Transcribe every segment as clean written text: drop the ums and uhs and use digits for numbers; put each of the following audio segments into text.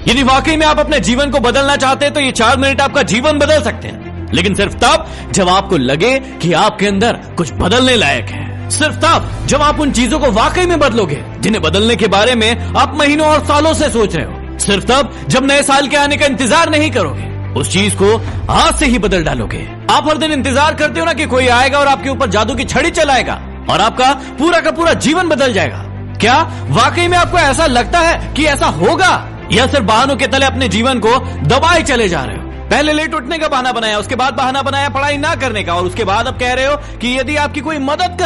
यदि वाकई में आप अपने जीवन को बदलना चाहते हैं तो ये 4 मिनट आपका जीवन बदल सकते हैं, लेकिन सिर्फ तब जब आपको लगे कि आपके अंदर कुछ बदलने लायक है। सिर्फ तब जब आप उन चीजों को वाकई में बदलोगे जिन्हें बदलने के बारे में आप महीनों और सालों से सोच रहे हो। सिर्फ तब जब नए साल के आने का इंतजार नहीं करोगे, उस चीज को आज से ही बदल डालोगे। आप हर दिन इंतजार करते हो ना कि कोई आएगा और आपके ऊपर जादू की छड़ी चलाएगा और आपका पूरा का पूरा जीवन बदल जाएगा। क्या वाकई में आपको ऐसा लगता है कि ऐसा होगा, या सिर्फ बहानों के तले अपने जीवन को दबाए चले जा रहे हो? पहले लेट उठने का बहाना बनाया, उसके बाद बहाना बनाया पढ़ाई ना करने का, और उसके बाद अब कह रहे हो कि यदि आपकी कोई मदद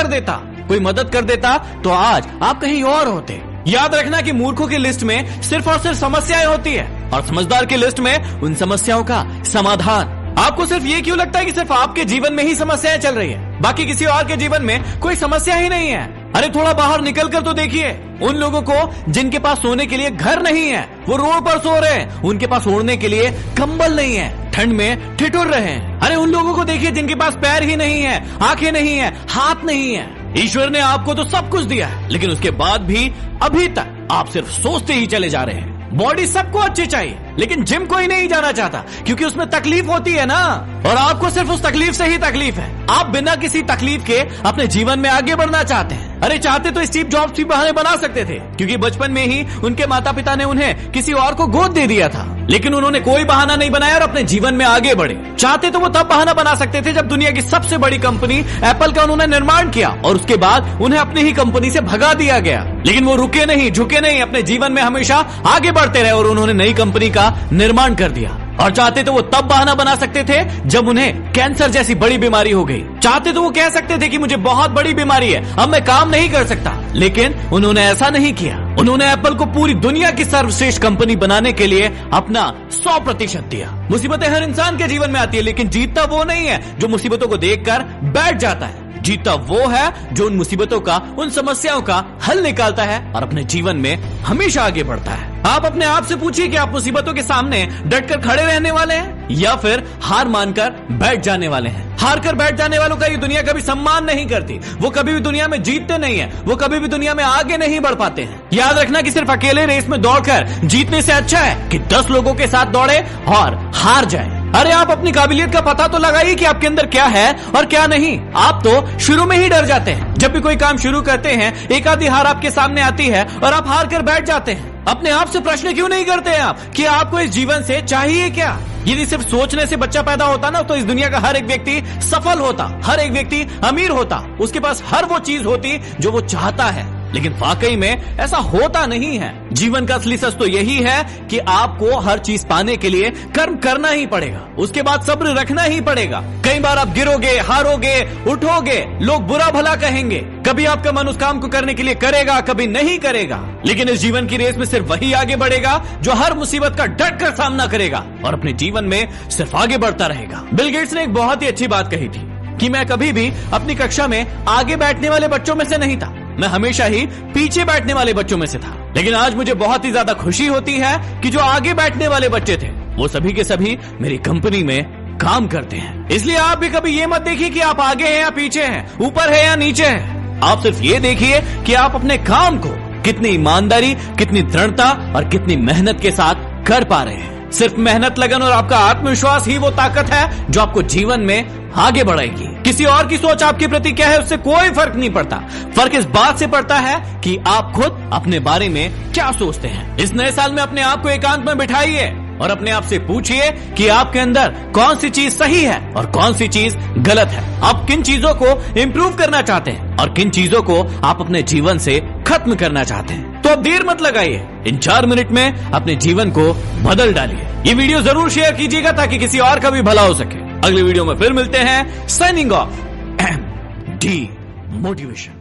कर देता तो आज आप कहीं और होते। याद रखना कि मूर्खों की लिस्ट में सिर्फ और सिर्फ समस्याएं होती है और समझदार की लिस्ट में उन समस्याओं का समाधान। आपको सिर्फ ये क्यों लगता है कि सिर्फ आपके जीवन में ही समस्याएं चल रही है, बाकी किसी और के जीवन में कोई समस्या ही नहीं है? अरे थोड़ा बाहर निकल कर तो देखिए उन लोगों को जिनके पास सोने के लिए घर नहीं है, वो रोड पर सो रहे हैं, उनके पास ओढ़ने के लिए कंबल नहीं है, ठंड में ठिठुर रहे हैं। अरे उन लोगों को देखिए जिनके पास पैर ही नहीं है, आंखें नहीं है, हाथ नहीं है। ईश्वर ने आपको तो सब कुछ दिया है, लेकिन उसके बाद भी अभी तक आप सिर्फ सोचते ही चले जा रहे हैं। बॉडी सबको अच्छी चाहिए, लेकिन जिम कोई नहीं जाना चाहता क्योंकि उसमें तकलीफ होती है ना, और आपको सिर्फ उस तकलीफ से ही तकलीफ है। आप बिना किसी तकलीफ के अपने जीवन में आगे बढ़ना चाहते हैं। अरे चाहते तो स्टीव जॉब्स भी बहाने बना सकते थे, क्योंकि बचपन में ही उनके माता पिता ने उन्हें किसी और को गोद दे दिया था, लेकिन उन्होंने कोई बहाना नहीं बनाया और अपने जीवन में आगे बढ़े। चाहते तो वो तब बहाना बना सकते थे जब दुनिया की सबसे बड़ी कंपनी एप्पल का उन्होंने निर्माण किया और उसके बाद उन्हें अपनी ही कंपनी से भगा दिया गया, लेकिन वो रुके नहीं, झुके नहीं, अपने जीवन में हमेशा आगे बढ़ते रहे और उन्होंने नई कंपनी का निर्माण कर दिया। और चाहते तो वो तब बहाना बना सकते थे जब उन्हें कैंसर जैसी बड़ी बीमारी हो गई। चाहते तो वो कह सकते थे कि मुझे बहुत बड़ी बीमारी है, अब मैं काम नहीं कर सकता, लेकिन उन्होंने ऐसा नहीं किया। उन्होंने एप्पल को पूरी दुनिया की सर्वश्रेष्ठ कंपनी बनाने के लिए अपना 100% दिया। मुसीबतें हर इंसान के जीवन में आती है, लेकिन जीतता वो नहीं है जो मुसीबतों को देखकर बैठ जाता है। जीतता वो है जो उन मुसीबतों का, उन समस्याओं का हल निकालता है और अपने जीवन में हमेशा आगे बढ़ता है। आप अपने आप से पूछिए कि आप मुसीबतों के सामने डटकर खड़े रहने वाले हैं या फिर हार मानकर बैठ जाने वाले हैं। हार कर बैठ जाने वालों का ये दुनिया कभी सम्मान नहीं करती, वो कभी भी दुनिया में जीतते नहीं है, वो कभी भी दुनिया में आगे नहीं बढ़ पाते हैं। याद रखना कि सिर्फ अकेले रेस में दौड़कर जीतने से अच्छा है कि 10 लोगों के साथ दौड़े और हार जाए। अरे आप अपनी काबिलियत का पता तो लगाइए कि आपके अंदर क्या है और क्या नहीं। आप तो शुरू में ही डर जाते हैं। जब भी कोई काम शुरू करते हैं, एक आधी हार आपके सामने आती है और आप हार कर बैठ जाते हैं। अपने आप से प्रश्न क्यों नहीं करते हैं आप कि आपको इस जीवन से चाहिए क्या? यदि सिर्फ सोचने से बच्चा पैदा होता ना, तो इस दुनिया का हर एक व्यक्ति सफल होता, हर एक व्यक्ति अमीर होता, उसके पास हर वो चीज होती जो वो चाहता है। लेकिन वाकई में ऐसा होता नहीं है। जीवन का असली सच तो यही है कि आपको हर चीज पाने के लिए कर्म करना ही पड़ेगा, उसके बाद सब्र रखना ही पड़ेगा। कई बार आप गिरोगे, हारोगे, उठोगे, लोग बुरा भला कहेंगे, कभी आपका मन उस काम को करने के लिए करेगा, कभी नहीं करेगा, लेकिन इस जीवन की रेस में सिर्फ वही आगे बढ़ेगा जो हर मुसीबत का डट कर सामना करेगा और अपने जीवन में सिर्फ आगे बढ़ता रहेगा। बिल गेट्स ने एक बहुत ही अच्छी बात कही थी कि मैं कभी भी अपनी कक्षा में आगे बैठने वाले बच्चों में से नहीं था, मैं हमेशा ही पीछे बैठने वाले बच्चों में से था। लेकिन आज मुझे बहुत ही ज्यादा खुशी होती है कि जो आगे बैठने वाले बच्चे थे वो सभी के सभी मेरी कंपनी में काम करते हैं। इसलिए आप भी कभी ये मत देखिए कि आप आगे हैं या पीछे हैं, ऊपर है या नीचे हैं। आप सिर्फ ये देखिए कि आप अपने काम को कितनी ईमानदारी, कितनी दृढ़ता और कितनी मेहनत के साथ कर पा रहे हैं। सिर्फ मेहनत, लगन और आपका आत्मविश्वास ही वो ताकत है जो आपको जीवन में आगे बढ़ाएगी। किसी और की सोच आपके प्रति क्या है उससे कोई फर्क नहीं पड़ता। फर्क इस बात से पड़ता है कि आप खुद अपने बारे में क्या सोचते हैं। इस नए साल में अपने आप को एकांत में बिठाइए और अपने आप से पूछिए कि आपके अंदर कौन सी चीज सही है और कौन सी चीज गलत है। आप किन चीजों को इम्प्रूव करना चाहते हैं और किन चीजों को आप अपने जीवन से खत्म करना चाहते हैं। तो अब देर मत लगाइए, इन 4 मिनट में अपने जीवन को बदल डालिए। ये वीडियो जरूर शेयर कीजिएगा ताकि किसी और का भी भला हो सके। अगले वीडियो में फिर मिलते हैं। Signing off, D motivation.